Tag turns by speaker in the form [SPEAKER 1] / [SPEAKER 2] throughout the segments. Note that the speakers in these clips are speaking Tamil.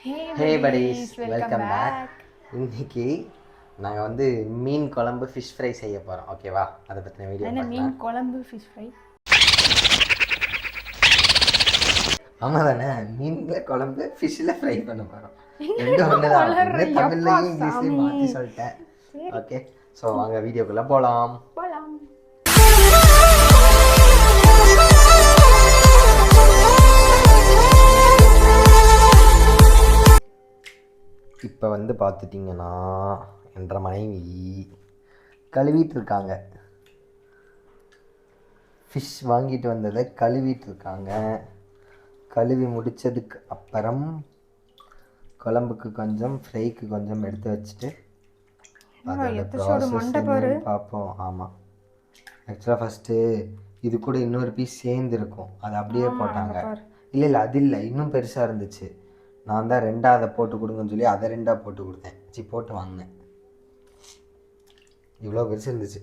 [SPEAKER 1] ஹே buddies, வெல்கம் பேக். இன்னைக்கு நாங்கள் வந்து மீன் குழம்பு ஃபிஷ் ஃப்ரை செய்ய போகிறோம். ஓகேவா? அதை பற்றின வீடியோ
[SPEAKER 2] என்ன மீன் குழம்பு ஃபிஷ் ஃப்ரை?
[SPEAKER 1] ஆமாம் தானே, மீனில் குழம்பு ஃபிஷ்ஷில் ஃப்ரை பண்ண போகிறோம். ரெண்டும் ஒன்று தான். தமிழ்லையும் இங்கிலீஷ்லையும் மாற்றி சொல்லிட்டேன். ஓகே, ஸோ வாங்க வீடியோக்குள்ளே போகலாம். இப்போ வந்து பார்த்துட்டிங்கன்னா என்ற மனைவி கழுவிட்டு இருக்காங்க. ஃபிஷ் வாங்கிட்டு வந்ததை கழுவிட்டு இருக்காங்க. கழுவி முடித்ததுக்கு அப்புறம் குழம்புக்கு கொஞ்சம் ஃப்ரைக்கு கொஞ்சம் எடுத்து வச்சுட்டு அதோட ப்ராசஸ் பார்ப்போம். ஆமாம், ஆக்சுவலாக ஃபஸ்ட்டு இது கூட இன்னொரு பீஸ் சேர்ந்துருக்கும், அது அப்படியே போட்டாங்க. இல்லை அது இல்லை, இன்னும் பெருசாக இருந்துச்சு. நான் தான் ரெண்டாக அதை போட்டு கொடுங்கன்னு சொல்லி அதை ரெண்டாக போட்டு கொடுத்தேன். போட்டு வாங்கினேன். இவ்வளோ பெருசு இருந்துச்சு.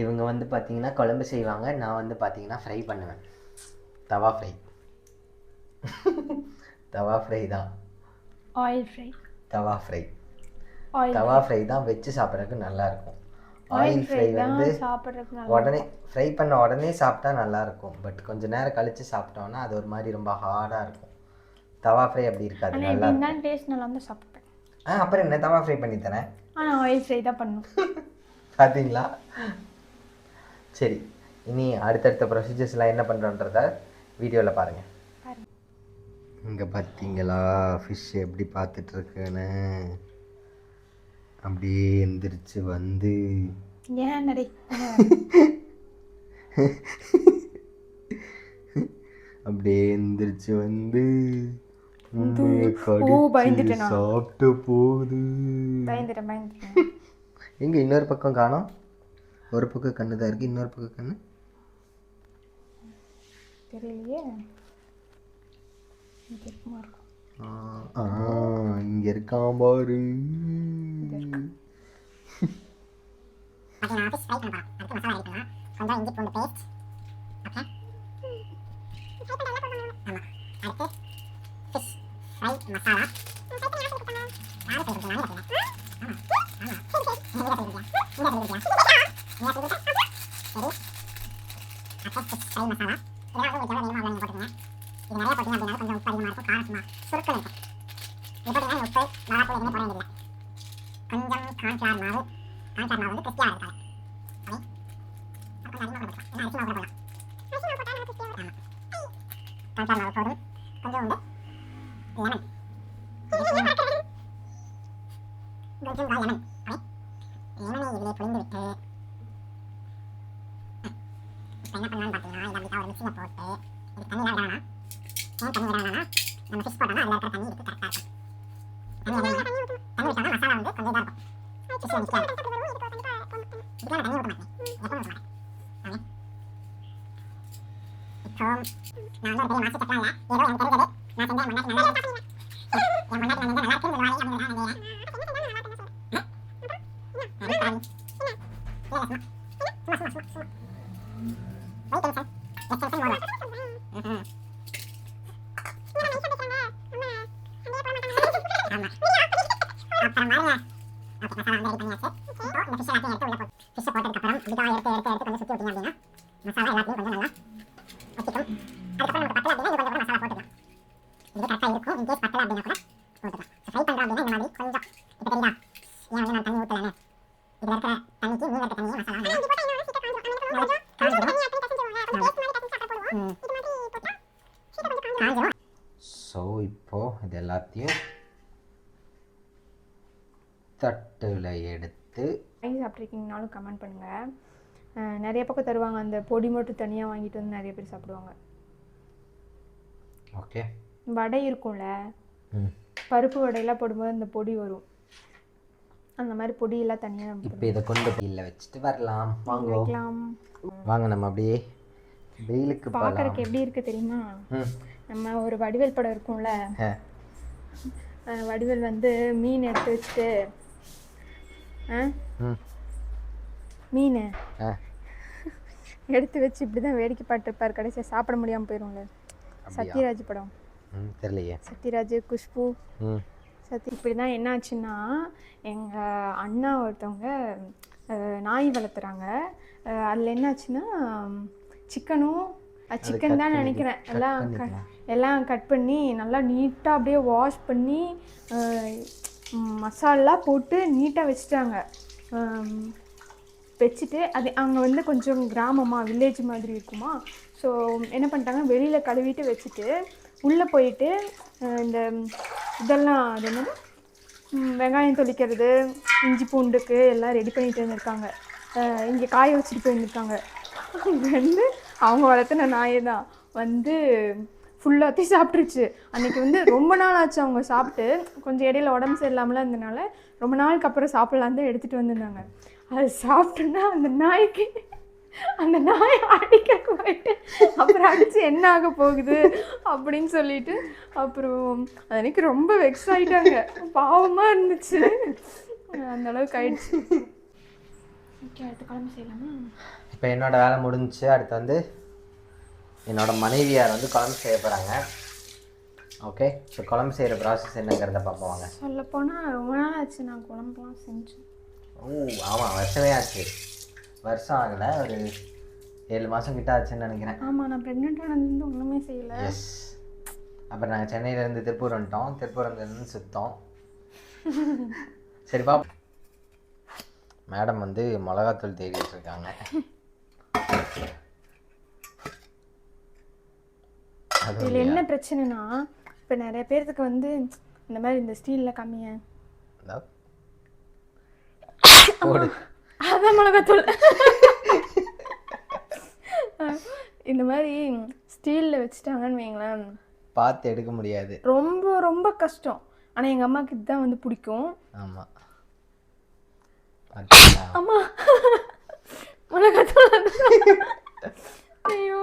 [SPEAKER 1] இவங்க வந்து பார்த்தீங்கன்னா குழம்பு செய்வாங்க, நான் வந்து பார்த்தீங்கன்னா ஃப்ரை பண்ணுவேன். தவா ஃப்ரை. தவா ஃப்ரை தான்.
[SPEAKER 2] Oil fry.
[SPEAKER 1] தவா ஃப்ரை. தவா ஃப்ரை தான் வச்சு சாப்பிட்றதுக்கு நல்லாயிருக்கும். ஆயில் ஃப்ரை வந்து உடனே ஃப்ரை பண்ண உடனே சாப்பிட்டா நல்லாயிருக்கும். பட் கொஞ்சம் நேரம் கழித்து சாப்பிட்டோன்னா அது ஒரு மாதிரி ரொம்ப ஹார்டாக இருக்கும். தவா ஃப்ரை அப்படி இருக்காது, நல்லா
[SPEAKER 2] டேஸ்ட் நல்லா வந்து சாப்பிட்டேன்.
[SPEAKER 1] அப்புறம் என்ன, தவா ஃப்ரை பண்ணி தரேன்.
[SPEAKER 2] ஆனால் ஆயில் ஃப்ரை தான் பண்ணும்.
[SPEAKER 1] பார்த்தீங்களா? சரி, இனி அடுத்தடுத்த ப்ரொசீஜர்ஸ்லாம் என்ன பண்ணுறோன்றத வீடியோவில் பாருங்கள். இங்கே பார்த்தீங்களா ஃபிஷ் எப்படி பார்த்துட்ருக்குன்னு? அப்படியே எந்திரிச்சு வந்து அப்படியே எந்திரிச்சு வந்து சாப்பிட்டு போகுது. எங்க இன்னொரு பக்கம் காணோம்? ஒரு பக்கம் கண்ணு தான் இருக்கு, இன்னொரு பக்கம் கண்ணு
[SPEAKER 2] தெரியலையே.
[SPEAKER 1] இங்க இருக்கான் பாரு. ஸோ இப்போது இது எல்லாத்தையும் தட்டில் எடுத்து
[SPEAKER 2] சாப்பிட்ருக்கீங்கனாலும் கமெண்ட் பண்ணுங்கள். நிறைய பக்கம் தருவாங்க, அந்த பொடி மட்டும் தனியாக வாங்கிட்டு வந்து நிறைய பேர் சாப்பிடுவாங்க.
[SPEAKER 1] ஓகே,
[SPEAKER 2] வடை இருக்கும்ல, பருப்பு வடையெல்லாம் போடும்போது அந்த பொடி வரும், அந்த மாதிரி பொடியெல்லாம் தனியாக.
[SPEAKER 1] இப்போ இதை கொண்டு வெயிலில் வச்சுட்டு வரலாம். வாங்கலாம், வாங்க நம்ம அப்படியே வெயிலுக்கு
[SPEAKER 2] பார்க்கறதுக்கு எப்படி இருக்குது தெரியுமா? நம்ம ஒரு வடிவேல் படம் இருக்கும்ல, வடிவேல் வந்து மீன் எடுத்து வச்சுட்டு மீன் எடுத்து வச்சு இப்படி தான் வேடிக்கை பார்த்துருப்பார். கடைசியாக சாப்பிட முடியாமல் போயிடும்ல. சத்யராஜ் படம்.
[SPEAKER 1] தெரியலையே.
[SPEAKER 2] சத்யராஜ், குஷ்பு, இப்படி தான் என்ன ஆச்சுன்னா, எங்கள் அண்ணா ஒருத்தவங்க நாய் வளர்த்துறாங்க. அதில் என்னாச்சுன்னா சிக்கன் தான் நினைக்கிறேன், எல்லாம் கட் பண்ணி நல்லா நீட்டாக அப்படியே வாஷ் பண்ணி மசாலா போட்டு நீட்டாக வச்சுட்டு அது அங்கே வந்து கொஞ்சம் கிராமமாக வில்லேஜ் மாதிரி இருக்குமா. ஸோ என்ன பண்ணிட்டாங்க, வெளியில் கழுவிட்டு வச்சுட்டு உள்ளே போயிட்டு இந்த இதெல்லாம் அது என்னது வெங்காயம் தொளிக்கிறது, இஞ்சி பூண்டுக்கு எல்லாம் ரெடி பண்ணிட்டு வந்துருக்காங்க. இங்கே காய வச்சுட்டு போயிருந்துருக்காங்க. அங்கே வந்து அவங்க வளர்த்துன நாயை தான் வந்து ஃபுல்லாத்தையும் சாப்பிட்ருச்சு. அன்றைக்கி வந்து ரொம்ப நாள் ஆச்சு அவங்க சாப்பிட்டு, கொஞ்சம் இடையில உடம்பு சரியில்லாமலாம் இருந்தனால ரொம்ப நாளுக்கு அப்புறம் சாப்பிட்லான்னு தான் எடுத்துகிட்டு வந்திருந்தாங்க. அது சாப்பிட்டோன்னா அந்த நாயை அடிக்க போயிட்டு அப்புறம் அடித்து என்ன ஆக போகுது அப்படின்னு சொல்லிட்டு அப்புறம் அன்றைக்கி ரொம்ப வெக்ஸ் ஆகிட்டாங்க. பாவமாக இருந்துச்சு, அந்த அளவுக்கு ஆயிடுச்சு. ஓகே, அடுத்த குழம்பு செய்யலாமா?
[SPEAKER 1] இப்போ என்னோடய வேலை முடிஞ்சிச்சு. அடுத்து வந்து என்னோடய மனைவியார் வந்து குழம்பு செய்ய போகிறாங்க. ஓகே, ஸோ குழம்பு செய்கிற ப்ராசஸ் என்னங்கிறத பார்ப்போம்.
[SPEAKER 2] சொல்லப்போனால் ரொம்ப நாள் ஆச்சு நான் குழம்புலாம் செஞ்சேன்.
[SPEAKER 1] ஆமாம், வருஷமே ஆச்சு. வருஷம் ஆகலை, ஒரு 7 மாதம் கிட்ட ஆச்சுன்னு நினைக்கிறேன்.
[SPEAKER 2] ஆமாம், நான் ப்ரெக்னென்ட் ஆனதுலேருந்து ஒன்றுமே செய்யலை.
[SPEAKER 1] எஸ். அப்புறம் நாங்கள் சென்னையிலேருந்து திருப்பூர் வந்துட்டோம், திருப்பூர்லேருந்து சுத்தோம். சரிப்பா. மேடம் வந்து மிளகாத்தூள் தேடிட்டு இருக்காங்க.
[SPEAKER 2] இதில் என்ன பிரச்சனைனா, இப்போ நிறைய பேர்த்துக்கு வந்து இந்த மாதிரி இந்த ஸ்டீலில் கம்மியா அதான் மிளகாத்தூள் இந்த மாதிரி ஸ்டீலில் வச்சுட்டாங்கன்னு வைங்களேன்,
[SPEAKER 1] பார்த்து எடுக்க முடியாது,
[SPEAKER 2] ரொம்ப ரொம்ப கஷ்டம். ஆனால் எங்கள் அம்மாவுக்கு இதுதான் வந்து பிடிக்கும்.
[SPEAKER 1] ஆமாம்
[SPEAKER 2] ஆமாம், மிளகாத்தூள். ஐயோ,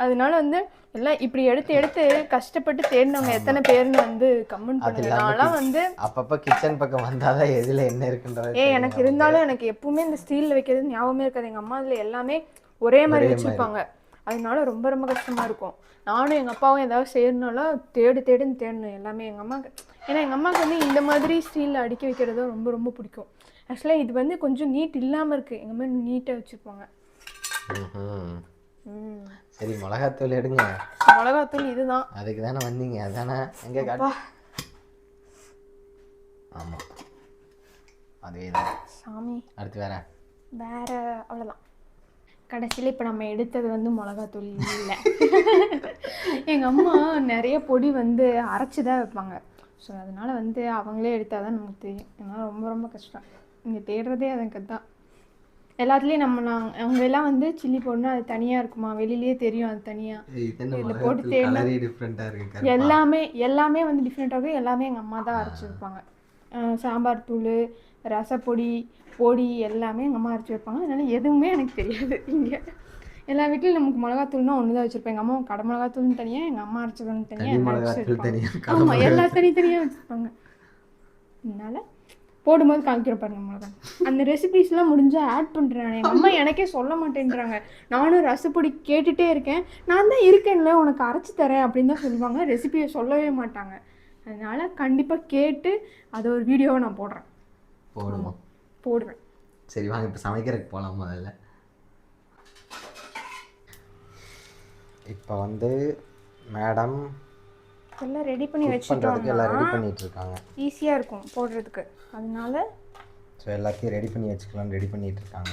[SPEAKER 2] அதனால வந்து எல்லாம் இப்படி எடுத்து கஷ்டப்பட்டு தேடினவங்க எத்தனை பேர்னு வந்து கமெண்ட் பண்ணலாம். வந்து
[SPEAKER 1] அப்பப்போ கிச்சன் பக்கம் வந்தாதான் எதில் என்ன இருக்குன்றது.
[SPEAKER 2] எனக்கு இருந்தாலும் எனக்கு எப்பவுமே இந்த ஸ்டீலில் வைக்கிறது ஞாபகமே இருக்காது. எங்கள் அம்மா அதில் எல்லாமே ஒரே மாதிரி வச்சுருப்பாங்க, அதனால ரொம்ப ரொம்ப கஷ்டமாக இருக்கும். நானும் எங்கள் அப்பாவும் ஏதாவது செய்யணுனாலும் தேடுன்னு தேடணும் எல்லாமே எங்கள் அம்மாவுக்கு. ஏன்னா எங்கள் அம்மாவுக்கு வந்து இந்த மாதிரி ஸ்டீலில் அடுக்கி வைக்கிறதும் ரொம்ப ரொம்ப பிடிக்கும். ஆக்சுவலாக இது வந்து கொஞ்சம் நீட் இல்லாமல் இருக்குது, எங்கள் மாதிரி நீட்டாக வச்சுருப்பாங்க.
[SPEAKER 1] சரி, மிளகாத்தூள் எடுங்க.
[SPEAKER 2] மிளகாத்தூள் இதுதான்,
[SPEAKER 1] அதுக்கு தானே வந்தீங்க, அதானே எங்கே காட்டு. ஆமாம், அதுவே தான்
[SPEAKER 2] சாமி.
[SPEAKER 1] அடுத்து வேற
[SPEAKER 2] அவ்வளோதான். கடைசியில் இப்போ நம்ம எடுத்தது வந்து மிளகாத்தூள் இல்லை. எங்கள் அம்மா நிறைய பொடி வந்து அரைச்சி தான் வைப்பாங்க. ஸோ அதனால் வந்து அவங்களே எடுத்தால் தான் நமக்கு தெரியும். ஏன்னா ரொம்ப ரொம்ப கஷ்டம் இங்கே தேடுறதே அதுக்கு தான். எல்லாத்துலேயும் அவங்க எல்லாம் வந்து சில்லி போடணும், அது தனியாக இருக்குமா, வெளியிலேயே தெரியும் அது தனியாக. இதில் போட்டு தேடணும், எல்லாமே வந்து டிஃப்ரெண்ட்டாக இருக்கும். எல்லாமே எங்கள் அம்மா தான் அரைச்சி வைப்பாங்க. சாம்பார் தூள், ரசப்பொடி, பொடி எல்லாமே எங்கள் அம்மா அரைச்சி வைப்பாங்க. அதனால் எதுவுமே எனக்கு தெரியாது. இங்கே எல்லா வீட்லையும் நமக்கு மிளகாத்தூள்னா ஒன்று தான் வச்சுருப்பேன். எங்கள் அம்மா கடை மிளகாத்தூள்னு தனியாக, எங்கள் அம்மா அரைச்சதுன்னு தனியாக, ஆமாம் எல்லா தனித்தனியாக வச்சுருப்பாங்க. அதனால் போடும்போது காமிக்கிற பாருங்க மிளகா. அந்த ரெசிபிஸ்லாம் முடிஞ்சால் ஆட் பண்ணுறேன். எங்கள் அம்மா எனக்கே சொல்ல மாட்டேன்றாங்க. நானும் ரசப்பொடி கேட்டுகிட்டே இருக்கேன். நான் தான் இருக்கேன்ல உனக்கு அரைச்சி தரேன் அப்படின்னு தான் சொல்லுவாங்க, ரெசிபியை சொல்லவே மாட்டாங்க. அதனால் கண்டிப்பாக கேட்டு அதை ஒரு வீடியோவை நான் போடுவேன்.
[SPEAKER 1] சரி வாங்க, இப்போ சமைக்கிறதுக்கு போகலாம். முதல்ல இப்போ வந்து மேடம்
[SPEAKER 2] எல்லாம் ரெடி பண்ணி வச்சுட்டோம்னா
[SPEAKER 1] எல்லாம் ரெடி பண்ணிட்டு இருக்காங்க,
[SPEAKER 2] ஈஸியாக இருக்கும் போடுறதுக்கு. அதனால
[SPEAKER 1] ஸோ எல்லாத்தையும் ரெடி பண்ணி வச்சுக்கலாம், ரெடி பண்ணிட்டு இருக்காங்க.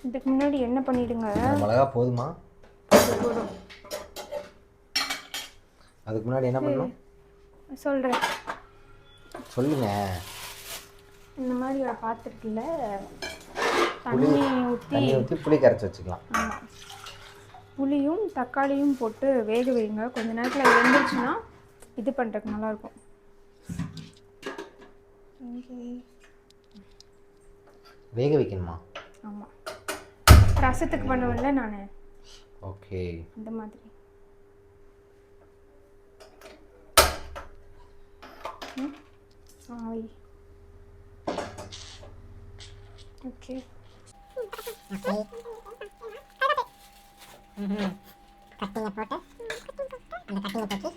[SPEAKER 2] இதுக்கு முன்னாடி என்ன பண்ணிடுங்க,
[SPEAKER 1] மிளகா போதுமா?
[SPEAKER 2] போதும்.
[SPEAKER 1] அதுக்கு முன்னாடி என்ன பண்ணணும்
[SPEAKER 2] சொல்கிறேன்,
[SPEAKER 1] சொல்லுங்க.
[SPEAKER 2] இந்த மாதிரி ஒரு பாத்திரத்தில் தண்ணி ஊற்றி
[SPEAKER 1] புளி கரைச்சி வச்சுக்கலாம்.
[SPEAKER 2] ஆமாம், புளியும் தக்காளியும் போட்டு வேக வைங்க. கொஞ்ச நேரத்தில் வெந்துருச்சுன்னா இது பண்ணுறதுக்கு நல்லாயிருக்கும்.
[SPEAKER 1] வேக வைக்கணுமா?
[SPEAKER 2] ஆமாம், ரசத்துக்கு பண்ணுவேன்ல நான்.
[SPEAKER 1] ஓகே,
[SPEAKER 2] இந்த மாதிரி. ஓகே,
[SPEAKER 3] கட்டியை போட்டு இந்த கட்டியை தூக்கி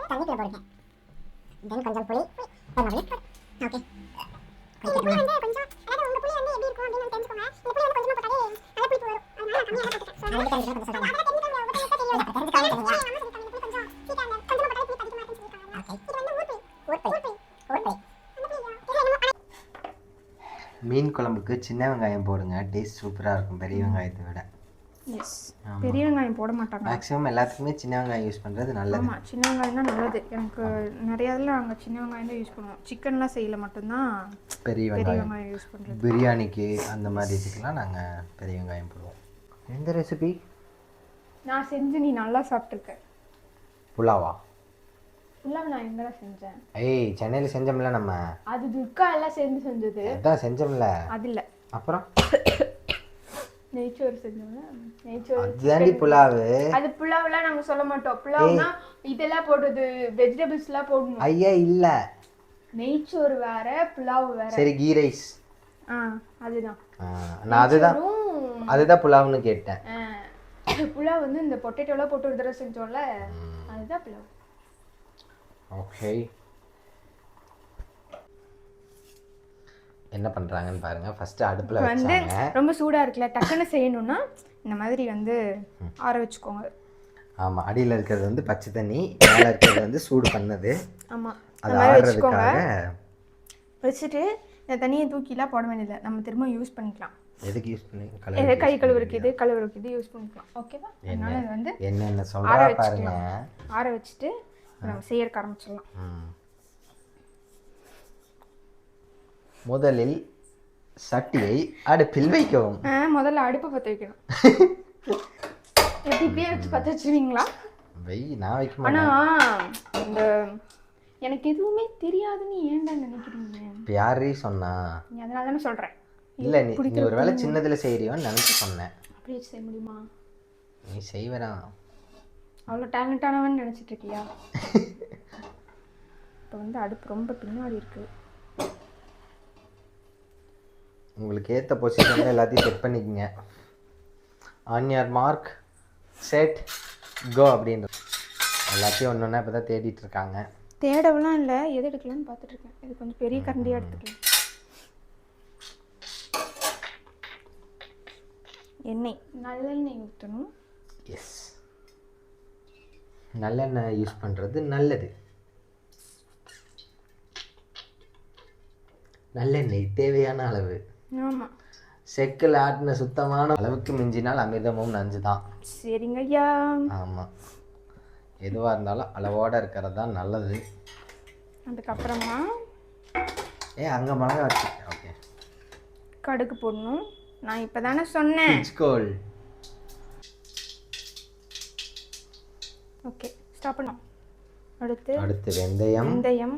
[SPEAKER 3] தண்ணிக்குள்ள போடுங்க. தென் கொஞ்சம் புளி ஓகே
[SPEAKER 1] மீன் குழம்புக்கு சின்ன வெங்காயம் போடுங்க, டேஸ்ட் சூப்பராக இருக்கும் பெரிய வெங்காயத்தை விட.
[SPEAKER 2] எஸ், பெரிய வெங்காயம் போட மாட்டாங்க
[SPEAKER 1] மேக்ஸிமம் எல்லாத்துக்குமே சின்ன வெங்காயம் யூஸ் பண்ணுறது நல்லது.
[SPEAKER 2] ஆமாம், சின்ன வெங்காயம் தான் நல்லது. எனக்கு நிறைய இதில் நாங்கள் சின்ன வெங்காயம் தான் யூஸ் பண்ணுவோம். சிக்கன்லாம் செய்யல மட்டும்தான்
[SPEAKER 1] பெரிய
[SPEAKER 2] பெரிய
[SPEAKER 1] வெங்காயம்
[SPEAKER 2] வெங்காயம் யூஸ் பண்ணுறது.
[SPEAKER 1] பிரியாணிக்கு அந்த மாதிரி இதுக்கெல்லாம் நாங்கள் பெரிய வெங்காயம் போடுவோம். எந்த ரெசிபி?
[SPEAKER 2] நான் செஞ்சு நீ நல்லா சாப்பிட்ருக்க.
[SPEAKER 1] புலாவா?
[SPEAKER 2] புலாவ் நான் எங்கடா செஞ்சேன்?
[SPEAKER 1] ஏய், சென்னையில் செஞ்சோம்ல நம்ம.
[SPEAKER 2] அது துர்கா எல்லாம் சேர்ந்து செஞ்சது.
[SPEAKER 1] அதான் செஞ்சோம்ல.
[SPEAKER 2] அது இல்லை,
[SPEAKER 1] அப்புறம்
[SPEAKER 2] நெய்ச்சோறு செஞ்சோம்ல. நெய்ச்சோறு
[SPEAKER 1] அதுதாண்டி புலாவு.
[SPEAKER 2] அது புலாவ்லாம் நாங்கள் சொல்ல மாட்டோம். புலாவ்னா இதெல்லாம் போடுறது, வெஜிடபிள்ஸ்லாம் போடணும்.
[SPEAKER 1] ஐயா இல்லை,
[SPEAKER 2] நெய்ச்சோறு வேற, புலாவ் வேற.
[SPEAKER 1] சரி, கீ ரைஸ்.
[SPEAKER 2] அதுதான்
[SPEAKER 1] நான் அதுதான் புலாவ்னு கேட்டேன்.
[SPEAKER 2] புலாவ் வந்து இந்த பொட்டேட்டோலாம் போட்டு ஒரு தடவை செஞ்சோம்ல, அதுதான் புலாவ்.
[SPEAKER 1] ஓகே, என்ன பண்ணுறாங்கன்னு பாருங்கள். ஃபஸ்ட்டு அடுப்பில்
[SPEAKER 2] வந்து
[SPEAKER 1] வச்சாங்க.
[SPEAKER 2] ரொம்ப சூடாக இருக்குல்ல, டக்குன்னு செய்யணும்னா இந்த மாதிரி வந்து ஆற வச்சுக்கோங்க.
[SPEAKER 1] ஆமாம், அடியில் இருக்கிறது வந்து பச்சை தண்ணி, மேலே இருக்கிறது வந்து சூடு பண்ணது.
[SPEAKER 2] ஆமாம்,
[SPEAKER 1] அது ஆடுறதுக்காக
[SPEAKER 2] வச்சுட்டு இந்த தண்ணியை தூக்கிலாம் போட வேண்டியதில்லை, நம்ம திரும்ப யூஸ் பண்ணிக்கலாம்.
[SPEAKER 1] எதுக்கு யூஸ் பண்ணி?
[SPEAKER 2] கை கழுவுறதுக்கு இது, கழுவுறதுக்கு இது யூஸ் பண்ணிக்கலாம். ஓகேவா? அதனால இது வந்து
[SPEAKER 1] என்ன
[SPEAKER 2] ஆற
[SPEAKER 1] சொல்கிறா பாருங்க.
[SPEAKER 2] வச்சுக்கலாம். ஆற வச்சுட்டு நம்ம செய்யறதுக்கு ஆரம்பிச்சிடலாம்.
[SPEAKER 1] முதலில் சட்டியை அடுப்பில் வைக்கவும்.
[SPEAKER 2] முதல்ல அடுப்பை பற்ற வைக்கணும். எப்படி இப்படியே வச்சு பற்ற வச்சுருவீங்களா?
[SPEAKER 1] நான் வைக்க மாட்டேன்.
[SPEAKER 2] ஆனால் இந்த எனக்கு எதுவுமே தெரியாதுன்னு ஏன்டா நினைக்கிறீங்க?
[SPEAKER 1] இப்போ யாரே சொன்னா?
[SPEAKER 2] நீ அதனால தானே சொல்கிறேன்.
[SPEAKER 1] இல்லை, நீ ஒரு வேளை சின்னதில் செய்கிறியோன்னு நினச்சி சொன்னேன்.
[SPEAKER 2] அப்படி வச்சு செய்ய முடியுமா?
[SPEAKER 1] நீ செய்வரா?
[SPEAKER 2] அவ்வளோ டேலண்டானவன்னு நினச்சிட்டு இருக்கியா? இப்போ வந்து அடுப்பு ரொம்ப பின்னாடி இருக்குது.
[SPEAKER 1] உங்களுக்கு ஏற்ற பொசிஷனில் எல்லாத்தையும் செட் பண்ணிக்கோங்க. ஆன் யுவர் மார்க், செட், கோ அப்படின்ற எல்லாத்தையும் ஒன்று ஒன்றா இப்போ தான் தேடிட்டு இருக்காங்க.
[SPEAKER 2] தேடவெல்லாம் இல்லை, எது எடுக்கலான்னு பார்த்துட்ருக்கேன். இது கொஞ்சம் பெரிய கரண்டியாக எடுத்துக்கலாம். எண்ணெய், நல்லெண்ணெய் ஊற்றணும்.
[SPEAKER 1] எஸ், நல்லெண்ணெய் யூஸ் பண்ணுறது நல்லது. நல்லெண்ணெய் தேவையான அளவு.
[SPEAKER 2] ஆமாம்,
[SPEAKER 1] செக்கில் ஆட்டின சுத்தமான அளவுக்கு மிஞ்சினால் அமிர்தமும் நஞ்சு தான்.
[SPEAKER 2] சரிங்க ஐயா.
[SPEAKER 1] ஆமாம், எதுவாக இருந்தாலும் அளவோடு இருக்கிறது தான் நல்லது.
[SPEAKER 2] அதுக்கப்புறமா
[SPEAKER 1] அங்கே மிளகா வச்சுருக்கேன். ஓகே,
[SPEAKER 2] கடுகு போடணும். நான் இப்போ தானே சொன்னேன். ஓகே, ஸ்டாப் பண்ணோம்.
[SPEAKER 1] அடுத்து வெந்தயம்,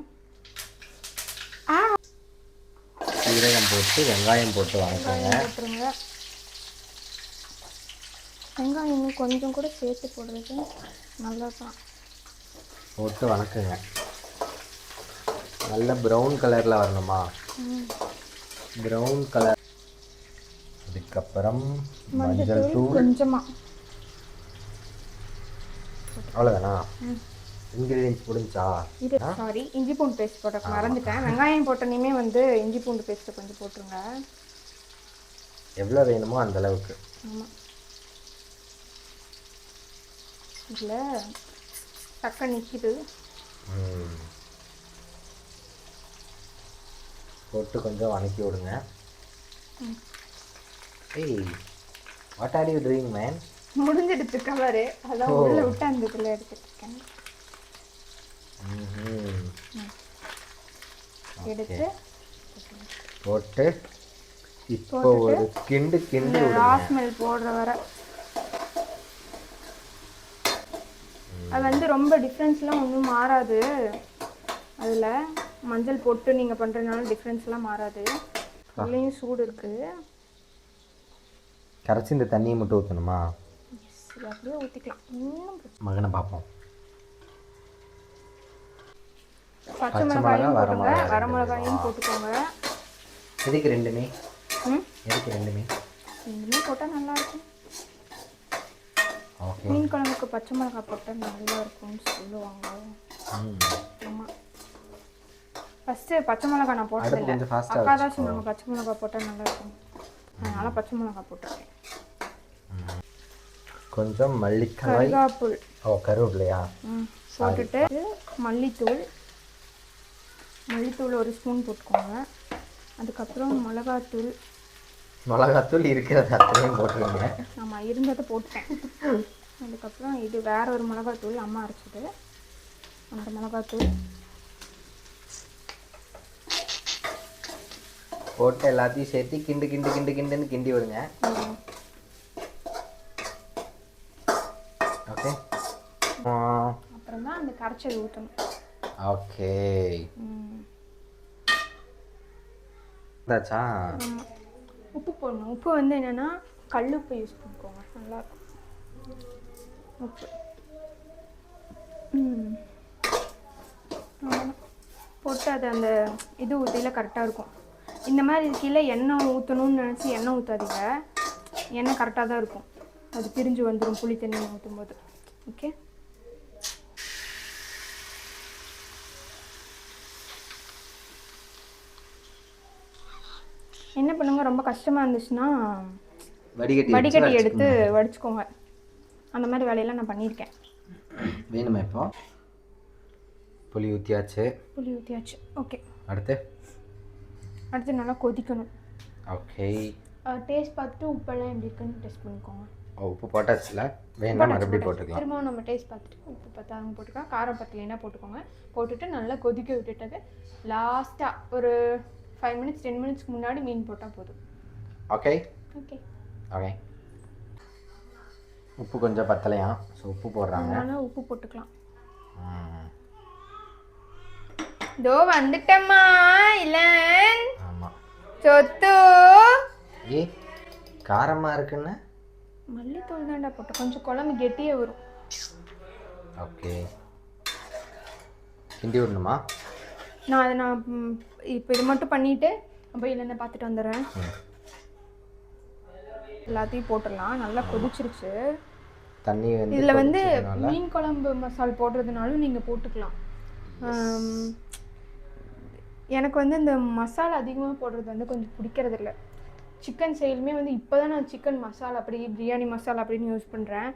[SPEAKER 1] சீரகம் போட்டு வெங்காயம் போட்டு வணக்குங்க.
[SPEAKER 2] வெங்காயம் இன்னும் கொஞ்சம் கூட சேர்த்து போடுறது நல்லா தான்.
[SPEAKER 1] போட்டு வணக்குங்க. நல்ல ப்ரௌன் கலரில் வரணுமா? Brown colour. அதுக்கப்புறம் மஞ்சள் தூள்
[SPEAKER 2] கொஞ்சமாக.
[SPEAKER 1] அவ்வளோதானா? இன்க்ரீடியன்ஸ் முடிஞ்சா?
[SPEAKER 2] இது சாரி, இஞ்சி பூண்டு பேஸ்ட் போட மறந்துட்டேன். வெங்காயம் போட்டனையுமே வந்து இஞ்சி பூண்டு பேஸ்ட்டு கொஞ்சம் போட்டுருங்க.
[SPEAKER 1] எவ்வளோ வேணுமோ அந்த அளவுக்கு.
[SPEAKER 2] ஆமாம், இதில் தக்க நிற்கிது.
[SPEAKER 1] போட்டு கொஞ்சம் வணக்கி விடுங்க. ஏய், what are you doing man?
[SPEAKER 2] முடிஞ்சிடுச்சு கலரு, அதான் உள்ள விட்டு அந்த இதில் எடுத்துருக்கேன். எடுத்து
[SPEAKER 1] போட்டு இப்போ ஒரு கிண்டு
[SPEAKER 2] ராஸ்மெல் போடுற வர. அது வந்து ரொம்ப டிஃப்ரென்ஸ்லாம் ஒன்றும் மாறாது. அதில் மஞ்சள் போட்டு நீங்கள் பண்ணுறதுனால டிஃப்ரென்ஸ்லாம் மாறாது. அதுலேயும் சூடு இருக்குது.
[SPEAKER 1] கரைச்சி இந்த தண்ணியை மட்டும் ஊற்றணுமா?
[SPEAKER 2] அப்படியே ஊற்றிக்கலாம். இன்னும்
[SPEAKER 1] மகனை பார்ப்போம்.
[SPEAKER 2] பச்சை மிளகாயும் போட்டுங்க, வர மிளகாயும் போட்டுக்கோங்க.
[SPEAKER 1] எதுக்கு ரெண்டுமே? ரெண்டுமே
[SPEAKER 2] போட்டால் நல்லாயிருக்கும்.
[SPEAKER 1] ஓகே.
[SPEAKER 2] மீன் குழம்புக்கு பச்சை மிளகாய் போட்டால் நல்லா இருக்கும்னு சொல்லுவாங்க. ஆமாம். ஃபஸ்ட்டு பச்சை மிளகாய் நான் போட்டதில்லை.
[SPEAKER 1] கொஞ்சம் ஃபாஸ்ட்டாக
[SPEAKER 2] அக்கா தான் சொன்னாங்க பச்சை மிளகாய் போட்டால் நல்லா இருக்கும். அதனால் பச்சை மிளகாய் போட்டிருக்கேன்.
[SPEAKER 1] கொஞ்சம் மல்லிக்காய்,
[SPEAKER 2] கருகாப்புள்
[SPEAKER 1] கருவேப்பிலையா
[SPEAKER 2] போட்டுட்டு மல்லித்தூள் 1 ஸ்பூன் போட்டுக்கோங்க. அதுக்கப்புறம்
[SPEAKER 1] மிளகாத்தூள் இருக்கிறது அத்தனையும் போட்டுருங்க.
[SPEAKER 2] ஆமாம், இருந்ததை போட்டேன். அதுக்கப்புறம் இது வேற ஒரு மிளகாத்தூள் அம்மா அரைச்சது, அந்த மிளகாத்தூள்
[SPEAKER 1] போட்டு எல்லாத்தையும் சேர்த்து கிண்டுன்னு கிண்டி விடுங்க. ஓகே.
[SPEAKER 2] அப்புறம் தான் அந்த கரைச்சல் ஊற்றணும்.
[SPEAKER 1] ஓகே. தாச்சா.
[SPEAKER 2] ஆமாம், உப்பு போடணும். உப்பு வந்து என்னென்னா கல் உப்பு யூஸ் பண்ணிக்கோங்க, நல்லாயிருக்கும் உப்பு. போட்டு அது அந்த இது ஊற்றியில் கரெக்டாக இருக்கும். இந்த மாதிரி கீழே எண்ணெய் ஊற்றணும்னு நினச்சி எண்ணெய் ஊற்றாதீங்க, எண்ணெய் கரெக்டாக தான் இருக்கும். அது பிரிஞ்சு வந்துடும் புளி தண்ணி ஊற்றும் போது. ஓகே. என்ன பண்ணுங்க, ரொம்ப கஷ்டமாக இருந்துச்சுன்னா வடிகட்டி எடுத்து வடிச்சுக்கோங்க. அந்த மாதிரி வேலையெல்லாம் நான் பண்ணியிருக்கேன்.
[SPEAKER 1] வேணுமா? இப்போ புளி ஊற்றியாச்சு.
[SPEAKER 2] ஓகே. அடுத்து நல்லா கொதிக்கணும்.
[SPEAKER 1] ஓகே.
[SPEAKER 2] டேஸ்ட் பார்த்துட்டு உப்பெல்லாம் எப்படி இருக்குன்னு டெஸ்ட் பண்ணிக்கோங்க.
[SPEAKER 1] உப்பு போட்டாச்சுல, வேணா மறுபடியும் போட்டுக்கலாம்.
[SPEAKER 2] திரும்ப நம்ம டேஸ்ட் பார்த்துட்டு உப்பு பத்தாங்க போட்டுக்கலாம், காரம் பத்தலைன்னா போட்டுக்கோங்க. போட்டுட்டு நல்லா கொதிக்க விட்டுட்டது லாஸ்ட்டாக ஒரு 5 மினிட்ஸ் 10 மினிட்ஸ்க்கு முன்னாடி மீன் போட்டால் போதும்.
[SPEAKER 1] ஓகே.
[SPEAKER 2] ஓகே.
[SPEAKER 1] ஓகே. உப்பு கொஞ்சம் பத்தலையா, ஸோ உப்பு போடுறாங்க.
[SPEAKER 2] அதனால் உப்பு போட்டுக்கலாம். இதோ வந்துட்டம்மா இளன்.
[SPEAKER 1] ஆமாம்.
[SPEAKER 2] சொத்து
[SPEAKER 1] காரமாக இருக்குன்னு
[SPEAKER 2] மல்லித்தூள் தான்டா போட்டேன், கொஞ்சம் குழம்பு கெட்டியே வரும்.
[SPEAKER 1] ஓகே. கிண்டி விடணுமா?
[SPEAKER 2] நான் இப்போ இது மட்டும் பண்ணிவிட்டு போய் இல்லைன்னு பார்த்துட்டு வந்துடுறேன். எல்லாத்தையும் போட்டுடலாம். நல்லா கொதிச்சிருச்சு
[SPEAKER 1] தண்ணி.
[SPEAKER 2] இதில் வந்து மீன் குழம்பு மசால் போடுறதுனாலும் நீங்கள் போட்டுக்கலாம். எனக்கு வந்து இந்த மசாலா அதிகமாக போடுறது வந்து கொஞ்சம் பிடிக்கிறது இல்லை. சிக்கன் செயலுமே வந்து இப்போ தான் நான் சிக்கன் மசாலா அப்படி பிரியாணி மசாலா அப்படின்னு யூஸ் பண்ணுறேன்.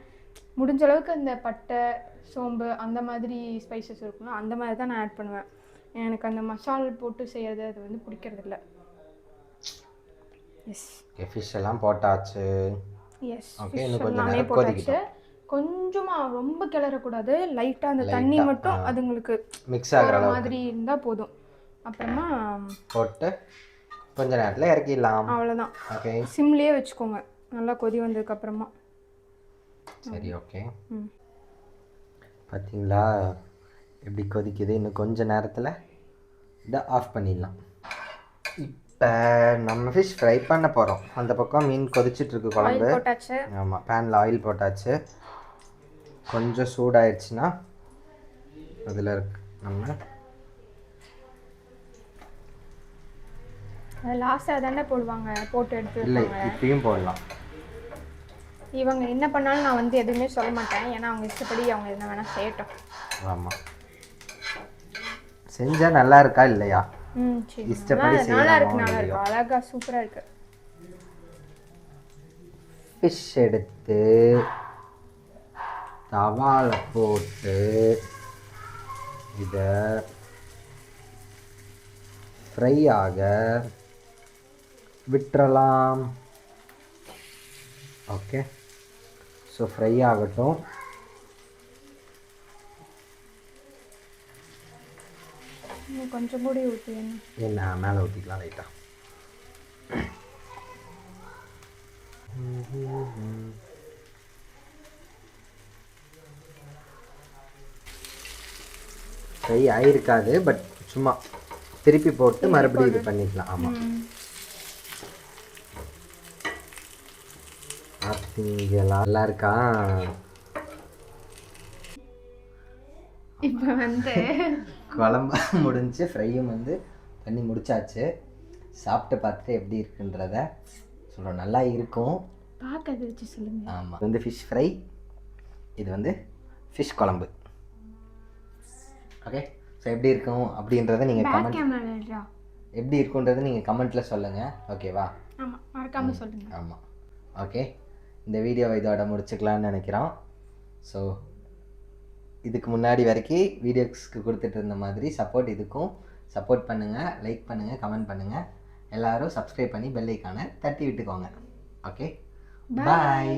[SPEAKER 2] முடிஞ்ச அளவுக்கு அந்த பட்டை சோம்பு அந்த மாதிரி ஸ்பைசஸ் இருக்கணும், அந்த மாதிரி தான் நான் ஆட் பண்ணுவேன். எனக்கு அந்த மசால் போட்டு செய்கிறது அது வந்து பிடிக்கிறது இல்லை. எஸ்,
[SPEAKER 1] ஃபிஷ் எல்லாம் போட்டாச்சு.
[SPEAKER 2] எஸ், எல்லாமே போட்டாச்சு. கொஞ்சமாக ரொம்ப கிளறக்கூடாது, லைட்டாக அந்த தண்ணி மட்டும் அதுங்களுக்கு
[SPEAKER 1] மிக்ஸ் ஆகிற
[SPEAKER 2] மாதிரி இருந்தால் போதும். அப்புறமா
[SPEAKER 1] போட்டு கொஞ்ச நேரத்தில் இறக்கிடலாம்.
[SPEAKER 2] அவ்வளோதான்.
[SPEAKER 1] ஓகே.
[SPEAKER 2] சிம்லேயே வச்சுக்கோங்க நல்லா கொதி வந்ததுக்கப்புறமா.
[SPEAKER 1] சரி. ஓகே. பார்த்தீங்களா எப்படி கொதிக்குது? இன்னும் கொஞ்ச நேரத்தில் இதை ஆஃப் பண்ணிடலாம். இப்போ நம்ம ஃபிஷ் ஃப்ரை பண்ண போகிறோம். அந்த பக்கம் மீன் கொதிச்சிட்ருக்கு குழம்பு. ஆமாம், பேனில் ஆயில் போட்டாச்சு. கொஞ்சம் சூடாயிடுச்சுன்னா அதில் இருக்கு நம்ம
[SPEAKER 2] லாஸ்ட்டாக தானே போடுவாங்க, போட்டு எடுத்து
[SPEAKER 1] இல்லை இப்பயும் போடலாம்.
[SPEAKER 2] இவங்க என்ன பண்ணாலும் நான் வந்து எதுவுமே சொல்ல மாட்டேன், ஏன்னா அவங்க இஷ்டப்படி அவங்க என்ன வேணால் செய்யட்டும்.
[SPEAKER 1] ஆமாம், செஞ்சால் நல்லா இருக்கா இல்லையா
[SPEAKER 2] சரி,
[SPEAKER 1] இஷ்டப்படி
[SPEAKER 2] நல்லா இருக்கு, நல்லா இருக்கு, அழகா சூப்பராக இருக்கு.
[SPEAKER 1] ஃபிஷ் எடுத்து தவால போட்டு இதை ஃப்ரை ஆக விட்டுறலாம். ஓகே, ஸோ ஃப்ரை ஆகட்டும்.
[SPEAKER 2] கொஞ்சம் கூட ஊற்றி
[SPEAKER 1] என்ன மேலே ஊற்றிக்கலாம் லைட்டாக. ஃப்ரை ஆகிருக்காது, பட் சும்மா திருப்பி போட்டு மறுபடியும் இது பண்ணிக்கலாம். ஆமாம், பார்த்தீங்களா நல்லா இருக்கா?
[SPEAKER 2] இப்போ வந்து
[SPEAKER 1] குழம்பு முடிஞ்சு ஃப்ரையும் வந்து பண்ணி முடிச்சாச்சு. சாப்பிட்டு பார்த்துட்டு எப்படி இருக்குன்றத சொல்கிறோம். நல்லா இருக்கும்,
[SPEAKER 2] பார்க்கறது வச்சு சொல்லுங்கள்.
[SPEAKER 1] ஆமாம், வந்து ஃபிஷ் ஃப்ரை இது வந்து ஃபிஷ் குழம்பு. ஓகே, ஸோ எப்படி இருக்கும் அப்படின்றத நீங்கள்
[SPEAKER 2] பேக்
[SPEAKER 1] கமெண்ட்
[SPEAKER 2] கேமரா.
[SPEAKER 1] எப்படி இருக்குன்றதை நீங்கள் கமெண்ட்டில் சொல்லுங்கள். ஓகேவா?
[SPEAKER 2] ஆமாம், மறக்காமல் சொல்லுங்கள்.
[SPEAKER 1] ஆமாம். ஓகே, இந்த வீடியோவை இதோட முடிச்சுக்கலான்னு நினைக்கிறோம். ஸோ இதுக்கு முன்னாடி வரைக்கும் வீடியோஸ்க்கு கொடுத்துட்டு இருந்த மாதிரி இதுக்கும் சப்போர்ட் பண்ணுங்கள், லைக் பண்ணுங்கள், கமெண்ட் பண்ணுங்கள். எல்லோரும் சப்ஸ்கிரைப் பண்ணி பெல் ஐக்கானை தட்டி விட்டுக்கோங்க. ஓகே, பாய்.